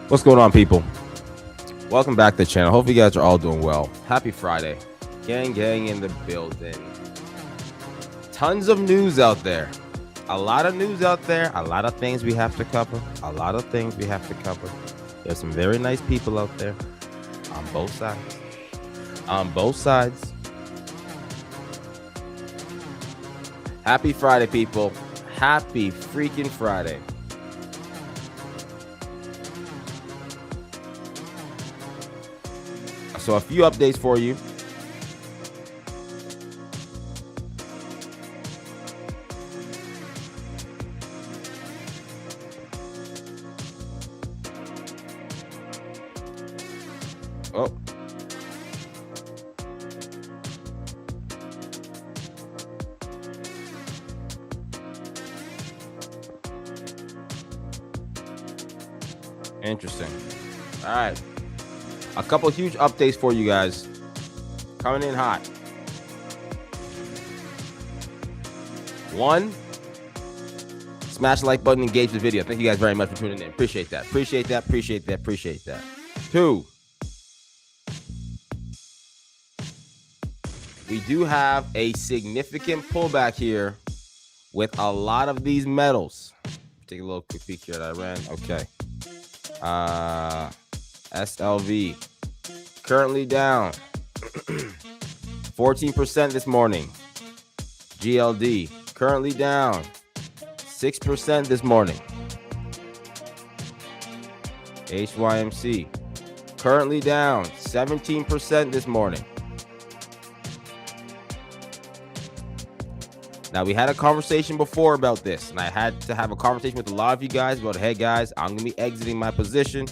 What's going on, people? Welcome back to the channel. Hope you guys are all doing well. Happy Friday. Gang in the building. Tons of news out there. A lot of news out there. A lot of things we have to cover. There's some very nice people out there on both sides. Happy Friday, people. Happy freaking Friday. So a few updates for you. Oh. Interesting. All right. A couple huge updates for you guys. Coming in hot. One, smash the like button, engage the video. Thank you guys very much for tuning in. Appreciate that. Two, we do have a significant pullback here with a lot of these metals. Take a little quick peek here that I ran. Okay. SLV currently down 14% this morning. GLD currently down 6% this morning. HYMC currently down 17% this morning. Now, we had a conversation before about this, and I had to have a conversation with a lot of you guys about, hey guys, I'm going to be exiting my position.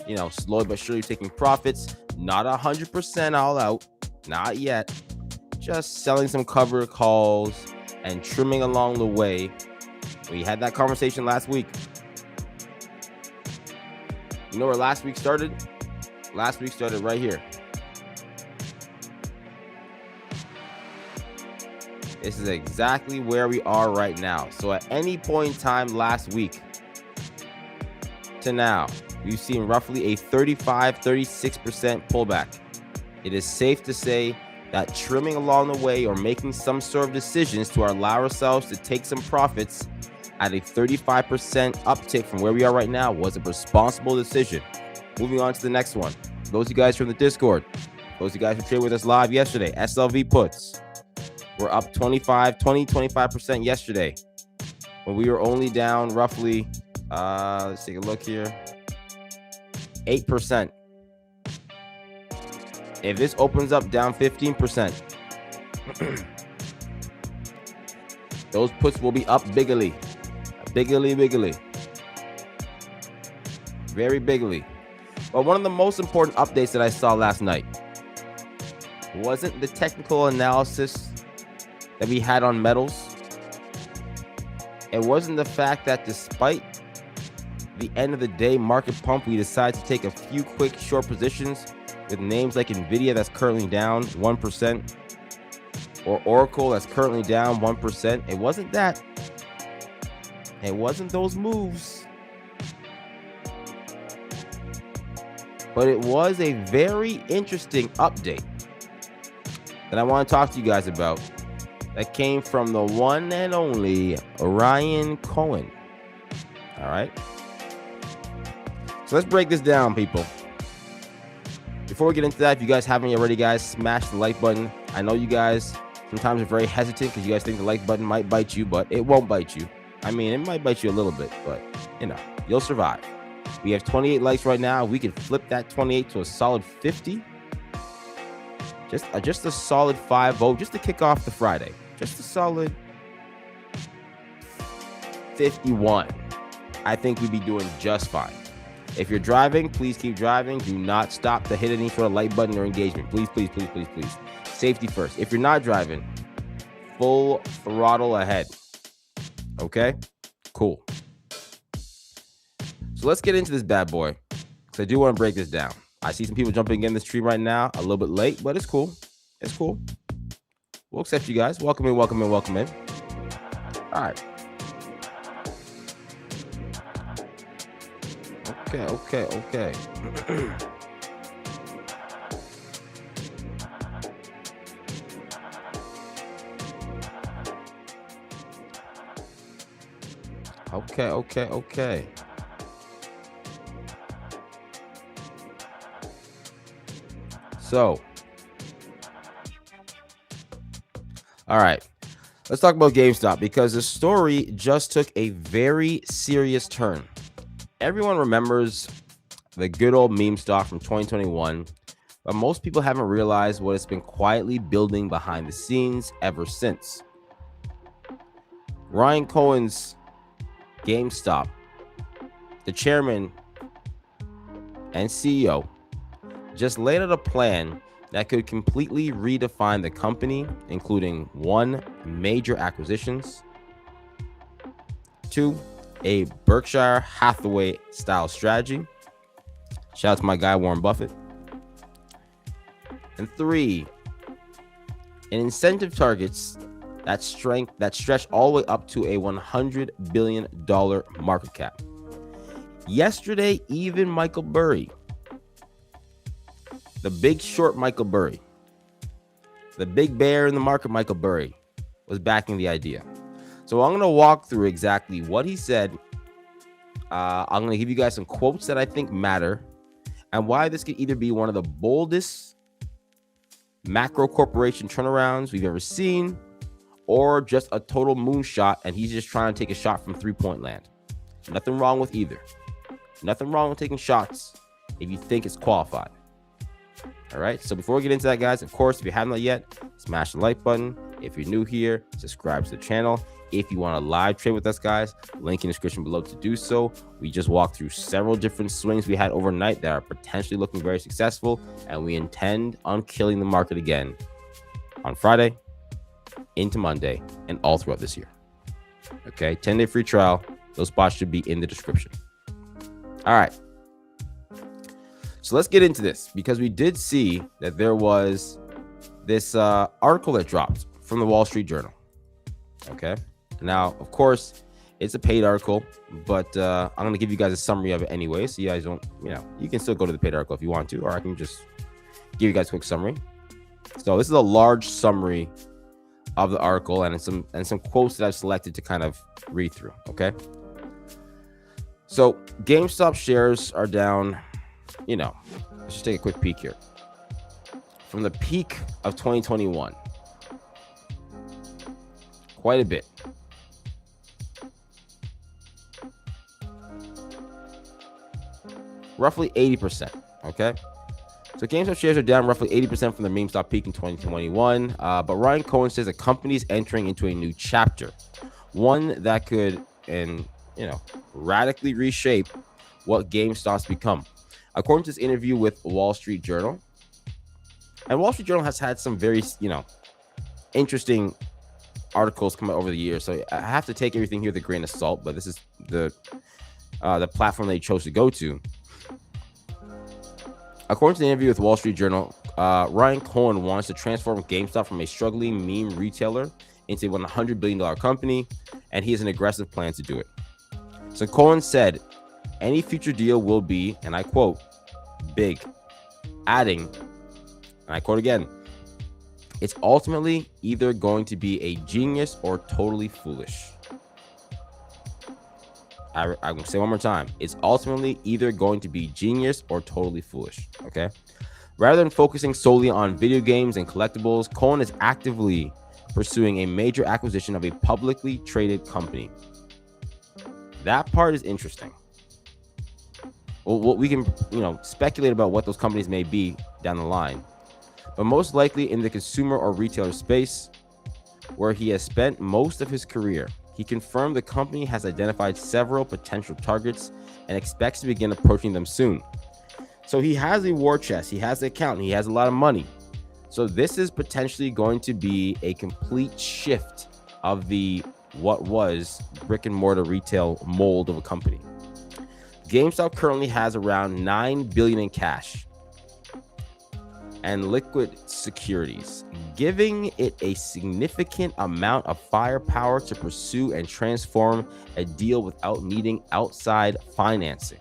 You know, slowly but surely taking profits, not 100% all out, not yet. Just selling some cover calls and trimming along the way. We had that conversation last week. You know where last week started? Last week started right here. This is exactly where we are right now. So at any point in time last week to now, we've seen roughly a 35-36% pullback. It is safe to say that trimming along the way or making some sort of decisions to allow ourselves to take some profits at a 35% uptick from where we are right now was a responsible decision. Moving on to the next one. Those of you guys from the Discord, those of you guys who traded with us live yesterday, SLV puts were up 25% yesterday when we were only down roughly, let's take a look here, 8%. If this opens up down 15%, those puts will be up bigly. Very bigly. But one of the most important updates that I saw last night wasn't the technical analysis that we had on metals. It wasn't the fact that despite the end of the day market pump, we decided to take a few quick short positions with names like Nvidia that's currently down 1%, or Oracle that's currently down 1%. It wasn't that. It wasn't those moves. But it was a very interesting update that I want to talk to you guys about that came from the one and only Ryan Cohen. All right. So let's break this down, people. Before we get into that, if you guys haven't already, guys, smash the like button. I know you guys sometimes are very hesitant because you guys think the like button might bite you, but it won't bite you. I mean, it might bite you a little bit, but you know, you'll survive. We have 28 likes right now. We can flip that 28 to a solid 50. Just a solid 5-0 just to kick off the Friday. Just a solid 51. I think we'd be doing just fine. If you're driving, please keep driving. Do not stop to hit any sort of like button or engagement. Please. Safety first. If you're not driving, full throttle ahead. Okay? Cool. So let's get into this bad boy, because I do want to break this down. I see some people jumping in this tree right now, a little bit late, but it's cool. It's cool. We'll accept you guys. Welcome in. All right. Okay. Okay. So, all right. Let's talk about GameStop because the story just took a very serious turn. Everyone remembers the good old meme stock from 2021, but most people haven't realized what it's been quietly building behind the scenes ever since. Ryan Cohen's GameStop, the chairman and CEO, just laid out a plan that could completely redefine the company, including 1, major acquisitions, 2, a Berkshire Hathaway style strategy. Shout out to my guy Warren Buffett. And 3, an incentive targets that stretch all the way up to a $100 billion market cap. Yesterday, even Michael Burry, the big short Michael Burry, the big bear in the market Michael Burry, was backing the idea. So I'm going to walk through exactly what he said. I'm going to give you guys some quotes that I think matter and why this could either be one of the boldest macro corporation turnarounds we've ever seen or just a total moonshot and he's just trying to take a shot from 3-point land. Nothing wrong with either. Nothing wrong with taking shots if you think it's qualified. All right, so before we get into that, guys, of course, if you haven't yet, smash the like button. If you're new here, subscribe to the channel. If you want to live trade with us, guys, link in the description below to do so. We just walked through several different swings we had overnight that are potentially looking very successful, and we intend on killing the market again on Friday, into Monday, and all throughout this year. Okay, 10-day free trial. Those spots should be in the description. All right. So let's get into this because we did see that there was this article that dropped from the Wall Street Journal. Okay. Now, of course, it's a paid article, but I'm going to give you guys a summary of it anyway. So you guys don't, you can still go to the paid article if you want to, or I can just give you guys a quick summary. So this is a large summary of the article and some quotes that I've selected to kind of read through. Okay. So GameStop shares are down. Let's just take a quick peek here. From the peak of 2021, quite a bit. Roughly 80%, okay? So GameStop shares are down roughly 80% from the meme stock peak in 2021, but Ryan Cohen says the company's entering into a new chapter, one that could, radically reshape what GameStop's become. According to this interview with Wall Street Journal, and Wall Street Journal has had some very, interesting articles come out over the years. So I have to take everything here with a grain of salt, but this is the platform they chose to go to. According to the interview with Wall Street Journal, Ryan Cohen wants to transform GameStop from a struggling meme retailer into a $100 billion company, and he has an aggressive plan to do it. So Cohen said, any future deal will be, and I quote, big, adding, and I quote again, it's ultimately either going to be a genius or totally foolish. I'm going to say one more time. It's ultimately either going to be genius or totally foolish. Okay. Rather than focusing solely on video games and collectibles, Cohen is actively pursuing a major acquisition of a publicly traded company. That part is interesting. Well, we can, speculate about what those companies may be down the line, but most likely in the consumer or retailer space where he has spent most of his career. He confirmed the company has identified several potential targets and expects to begin approaching them soon. So he has a war chest, he has an account, he has a lot of money. So this is potentially going to be a complete shift of what was brick and mortar retail mold of a company. GameStop currently has around $9 billion in cash and liquid securities, giving it a significant amount of firepower to pursue and transform a deal without needing outside financing.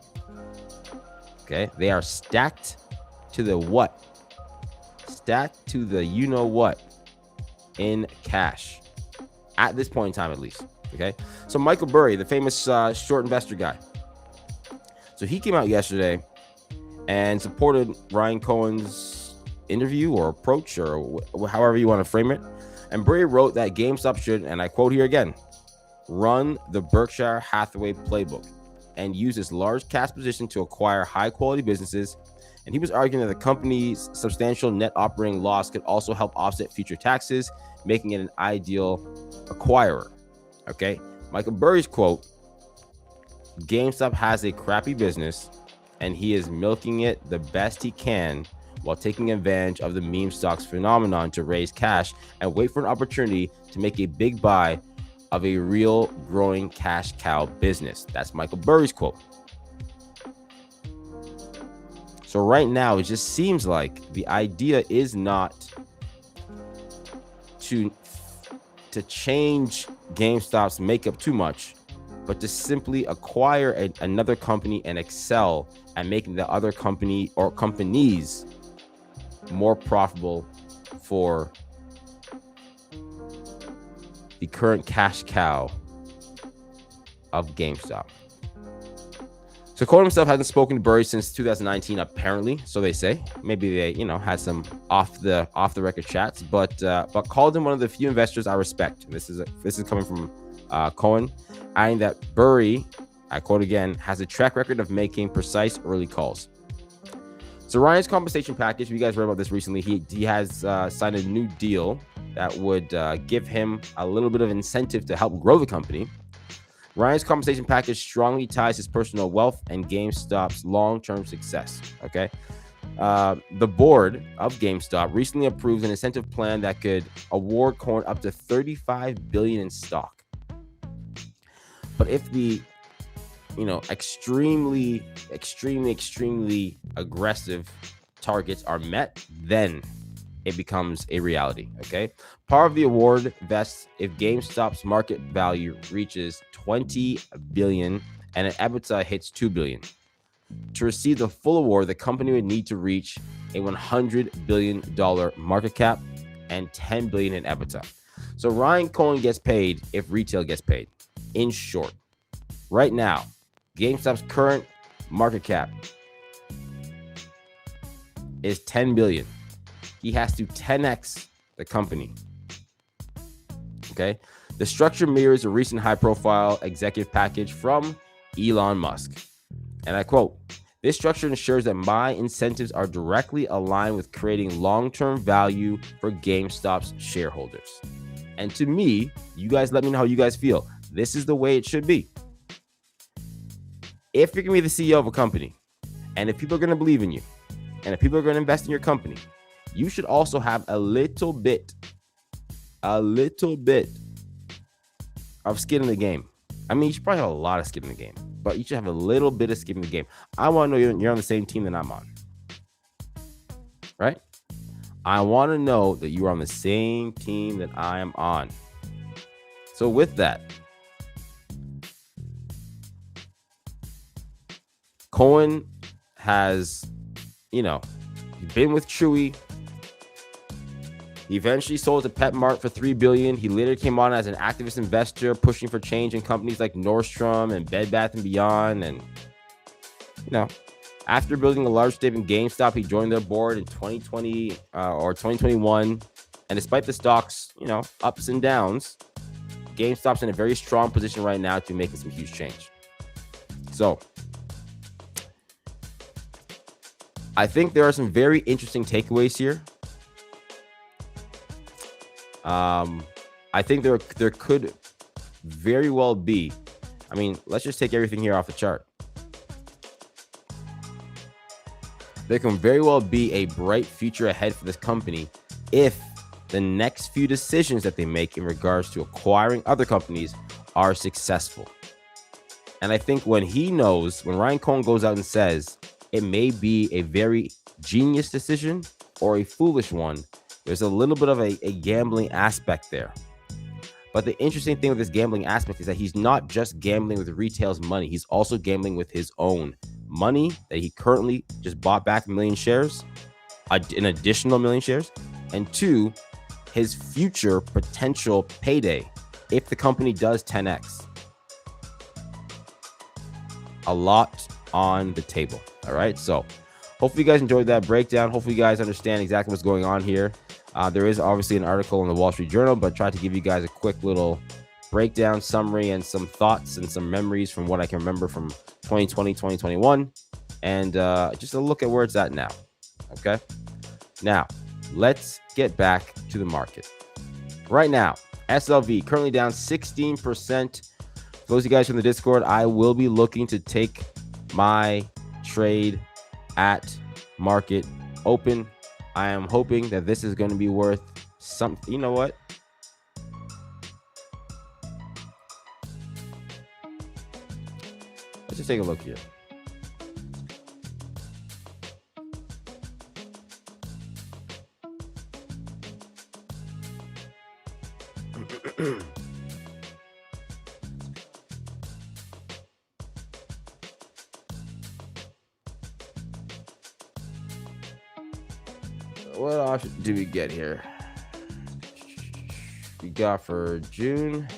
Okay, they are stacked to the what? Stacked to the you know what in cash at this point in time, at least. Okay, so Michael Burry, the famous short investor guy, so he came out yesterday and supported Ryan Cohen's interview or approach, or however you want to frame it. And Burry wrote that GameStop should, and I quote here again, run the Berkshire Hathaway playbook and use its large cash position to acquire high-quality businesses. And he was arguing that the company's substantial net operating loss could also help offset future taxes, making it an ideal acquirer. Okay, Michael Burry's quote, GameStop has a crappy business, and he is milking it the best he can while taking advantage of the meme stocks phenomenon to raise cash and wait for an opportunity to make a big buy of a real growing cash cow business. That's Michael Burry's quote. So right now, it just seems like the idea is not to change GameStop's makeup too much, but to simply acquire another company and excel at making the other company or companies more profitable for the current cash cow of GameStop. So Cohen himself hasn't spoken to Burry since 2019, apparently, so they say. Maybe they, had some off the record chats, but called him one of the few investors I respect. And this is coming from Cohen, adding that Burry, I quote again, has a track record of making precise early calls. So Ryan's compensation package, you guys read about this recently. He has signed a new deal that would give him a little bit of incentive to help grow the company. Ryan's compensation package strongly ties his personal wealth and GameStop's long-term success. Okay, the board of GameStop recently approved an incentive plan that could award Cohen up to $35 billion in stock. But if the extremely aggressive targets are met, then it becomes a reality. Okay, part of the award vests if GameStop's market value reaches $20 billion and an EBITDA hits $2 billion. To receive the full award, the company would need to reach a $100 billion market cap and $10 billion in EBITDA. So Ryan Cohen gets paid if retail gets paid. In short, right now, GameStop's current market cap is $10 billion. He has to 10x the company. Okay, the structure mirrors a recent high-profile executive package from Elon Musk. And I quote, "This structure ensures that my incentives are directly aligned with creating long-term value for GameStop's shareholders." And to me, you guys let me know how you guys feel. This is the way it should be. If you're going to be the CEO of a company, and if people are going to believe in you, and if people are going to invest in your company, you should also have a little bit of skin in the game. I mean, you should probably have a lot of skin in the game, but you should have a little bit of skin in the game. I want to know you're on the same team that I'm on, right? I want to know that you are on the same team that I am on. So with that, Cohen has, been with Chewy. He eventually sold to PetMart for $3 billion. He later came on as an activist investor, pushing for change in companies like Nordstrom and Bed Bath & Beyond. And, after building a large stake in GameStop, he joined their board in 2020 or 2021. And despite the stock's, ups and downs, GameStop's in a very strong position right now to making some huge change. So I think there are some very interesting takeaways here. I think there could very well be, let's just take everything here off the chart. There can very well be a bright future ahead for this company if the next few decisions that they make in regards to acquiring other companies are successful. And I think when Ryan Cohen goes out and says it may be a very genius decision or a foolish one, there's a little bit of a gambling aspect there. But the interesting thing with this gambling aspect is that he's not just gambling with retail's money. He's also gambling with his own money that he currently just bought back a million shares, an additional million shares, and 2, his future potential payday if the company does 10x. A lot on the table. All right. So hopefully you guys enjoyed that breakdown. Hopefully you guys understand exactly what's going on here. There is obviously an article in the Wall Street Journal, but try to give you guys a quick little breakdown, summary, and some thoughts and some memories from what I can remember from 2020, 2021, and just a look at where it's at now. Okay. Now, let's get back to the market. Right now, SLV currently down 16%. For those of you guys from the Discord, I will be looking to take my trade at market open. I am hoping that this is going to be worth something. You know what? Let's just take a look here. What option do we get here? We got for June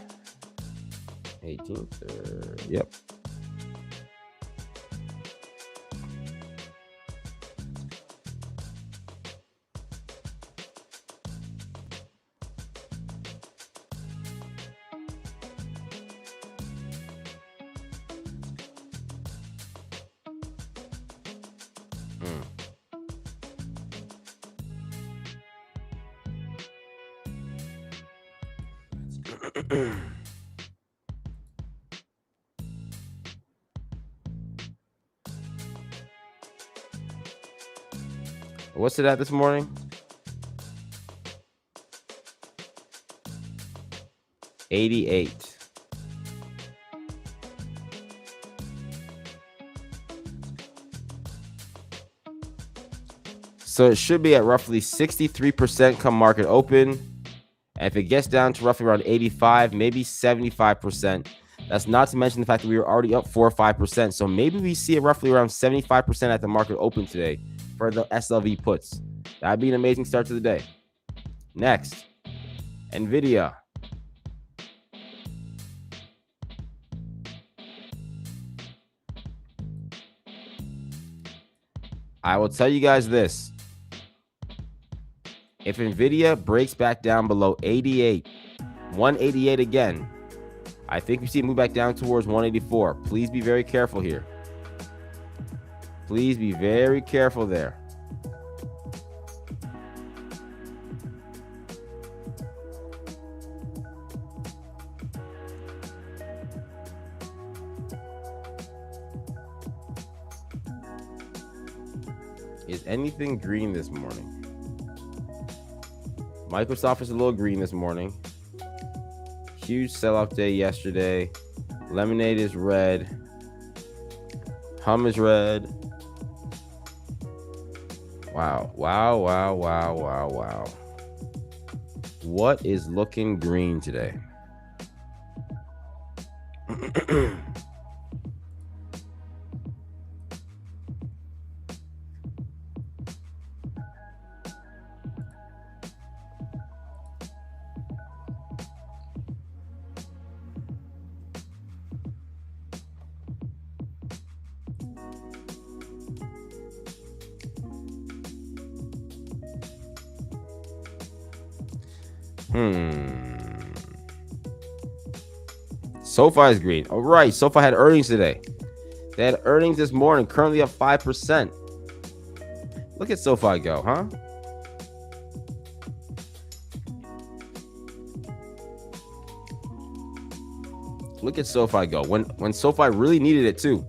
18th. Yep. What's it at this morning? 88. So it should be at roughly 63% come market open. And if it gets down to roughly around 85, maybe 75%. That's not to mention the fact that we were already up 4 or 5%. So maybe we see it roughly around 75% at the market open today for the SLV puts. That'd be an amazing start to the day. Next, NVIDIA. I will tell you guys this. If NVIDIA breaks back down below 88, 188 again, I think we see it move back down towards 184. Please be very careful here. Please be very careful there. Is anything green this morning? Microsoft is a little green this morning. Huge sell-off day yesterday. Lemonade is red. Hum is red. Wow. Wow, wow, wow, wow, wow. What is looking green today? SoFi is green. All right. SoFi had earnings today. They had earnings this morning, currently up 5%. Look at SoFi go, huh? Look at SoFi go. When SoFi really needed it too.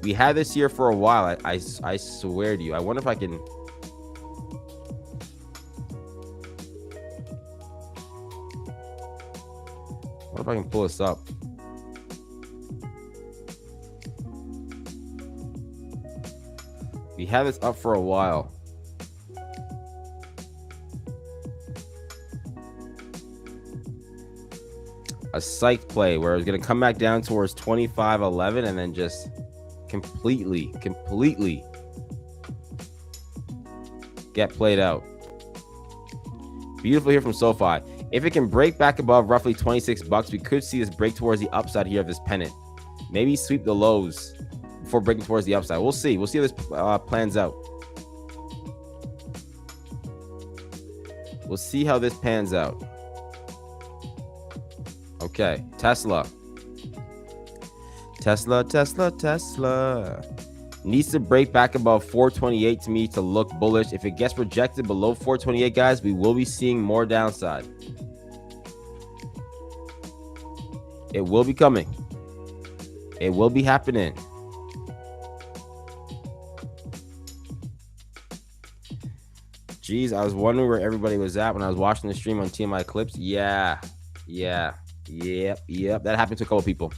We had this here for a while. I swear to you. I wonder if I can. What if I can pull this up? We had this up for a while. a psych play where it's going to come back down towards 25.11 and then just completely get played out. Beautiful here from SoFi. If it can break back above roughly 26 bucks, we could see this break towards the upside here of this pennant. Maybe sweep the lows before breaking towards the upside. We'll see. We'll see how this plans out. We'll see how this pans out. Okay, Tesla. Needs to break back above 428 to me to look bullish. If it gets rejected below 428, guys, we will be seeing more downside. It will be coming. It will be happening. Jeez, I was wondering where everybody was at when I was watching the stream on TMI Clips. Yep. That happened to a couple people.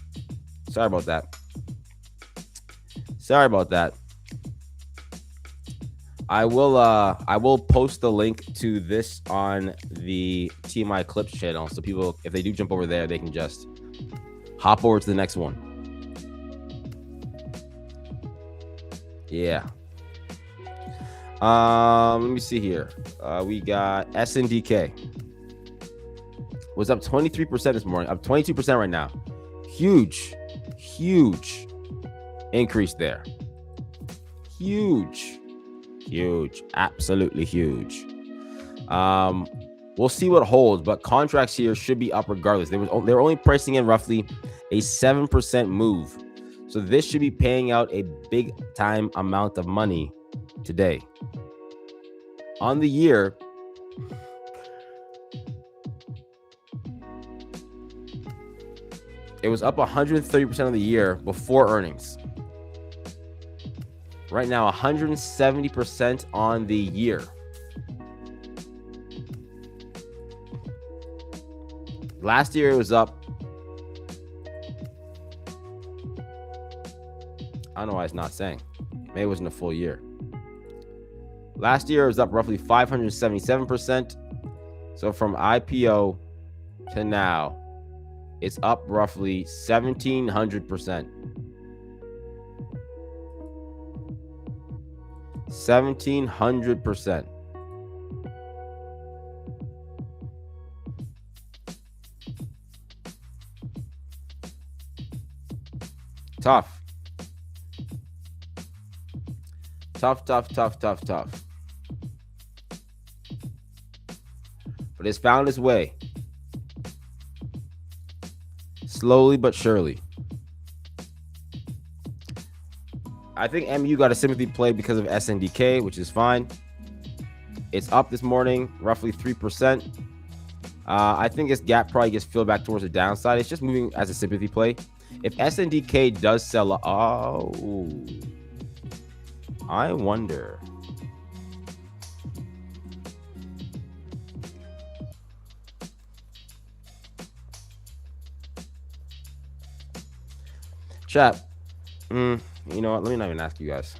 Sorry about that. I will post the link to this on the TMI Clips channel, so people, if they do jump over there, they can just hop over to the next one. Yeah. Let me see here. We got SNDK. Was up 23% this morning, up 22% right now. Huge increase there. Huge, absolutely huge. We'll see what holds, but contracts here should be up regardless. They're only pricing in roughly a 7% move, so this should be paying out a big time amount of money today. On the year, it was up 130% of the year before earnings. Right now, 170% on the year. Last year, it was up. I don't know why it's not saying. Maybe it wasn't a full year. Last year, it was up roughly 577%. So from IPO to now, it's up roughly 1,700%. 1,700%. Tough. But it's found its way. Slowly but surely. I think MU got a sympathy play because of SNDK, which is fine. It's up this morning, roughly 3%. I think this gap probably gets filled back towards the downside. It's just moving as a sympathy play. If SNDK does sell, I wonder. Chat. You know what? Let me not even ask you guys.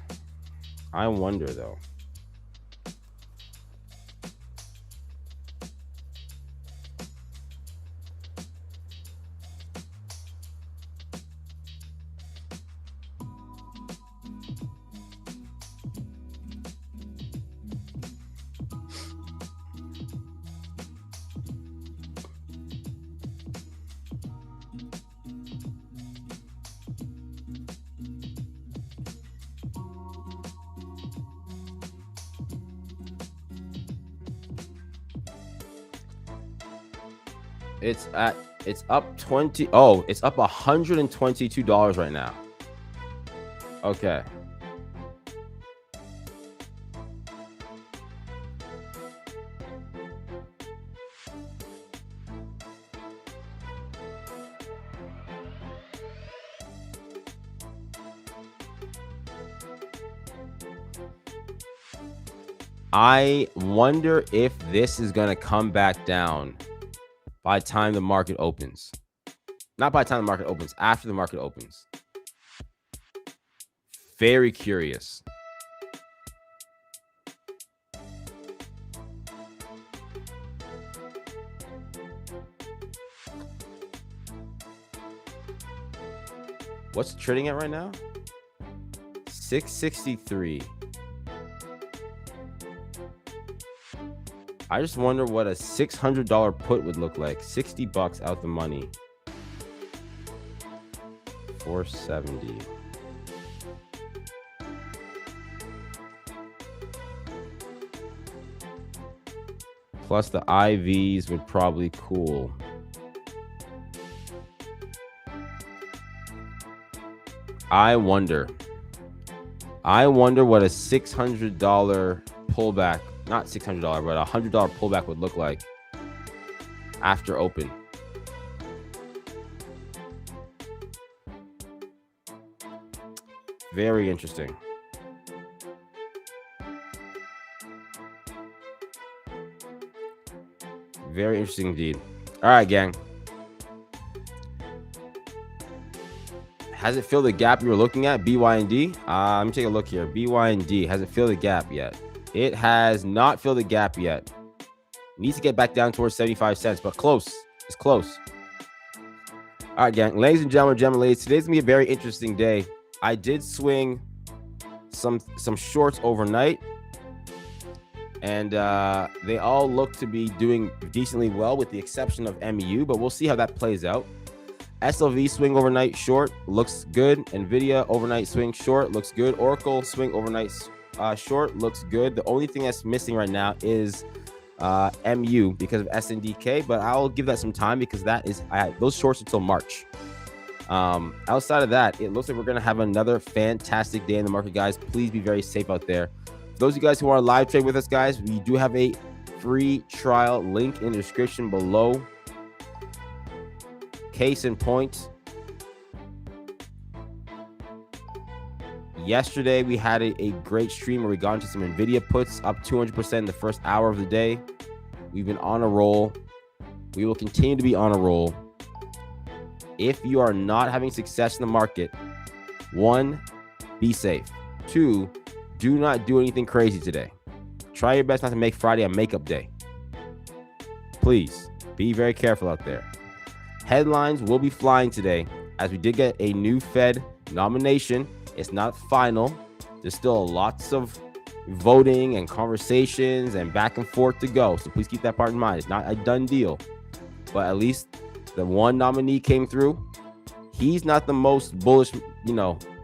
I wonder though. It's up 20. Oh, it's up $122 right now. Okay. I wonder if this is going to come back down by the time the market opens. Not by the time the market opens, after the market opens. Very curious. What's it trading at right now? 663. I just wonder what a $600 put would look like. 60 bucks out the money. 470. Plus the IVs would probably cool. I wonder what a $600 pullback, not $600, but a $100 pullback would look like after open. Very interesting. Very interesting indeed. All right, gang. Has it filled the gap you were looking at, BYND? Let me take a look here. BYND, has it filled the gap yet? It has not filled the gap yet. Needs to get back down towards 75 cents, but close. It's close. All right, gang. Ladies and gentlemen, ladies, today's going to be a very interesting day. I did swing some shorts overnight, and they all look to be doing decently well with the exception of MEU, but we'll see how that plays out. SLV swing overnight short looks good. NVIDIA overnight swing short looks good. Oracle swing overnight short looks good. The only thing that's missing right now is MU because of SNDK, but I'll give that some time because that is those shorts until March. Outside of that, it looks like we're going to have another fantastic day in the market, guys. Please be very safe out there. For those of you guys who want to live trade with us, guys, we do have a free trial link in the description below. Case in point, yesterday we had a great stream where we got into some NVIDIA puts up 200% in the first hour of the day. We've been on a roll. We will continue to be on a roll. If you are not having success in the market, 1, be safe. 2, do not do anything crazy today. Try your best not to make Friday a makeup day. Please be very careful out there. Headlines will be flying today as we did get a new Fed nomination. It's not final. There's still lots of voting and conversations and back and forth to go. So please keep that part in mind. It's not a done deal, but at least the one nominee came through. He's not the most bullish,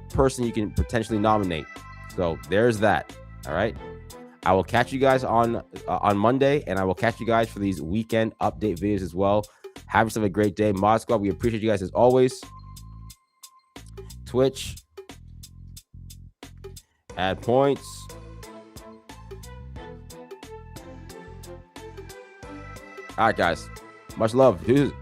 person you can potentially nominate. So there's that. All right. I will catch you guys on Monday, and I will catch you guys for these weekend update videos as well. Have yourself a great day. Mod Squad, we appreciate you guys as always. Twitch. Add points. All right, guys. Much love. Deuces.